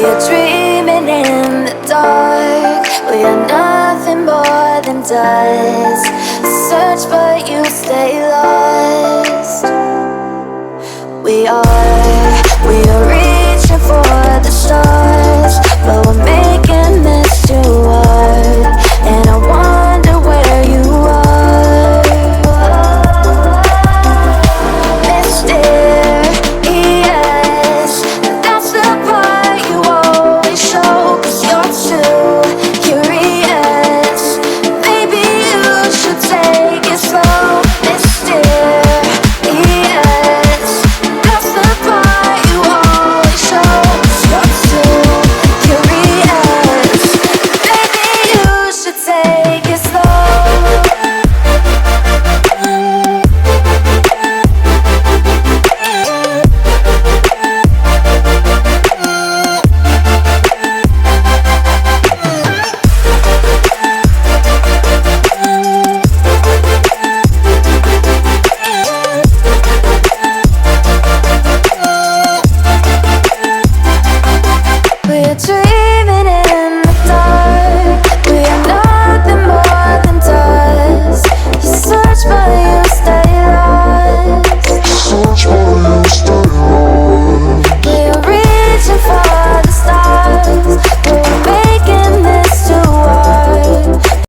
We are dreaming in the dark. We are nothing more than dust. Search but you stay lost. We are reaching for the stars.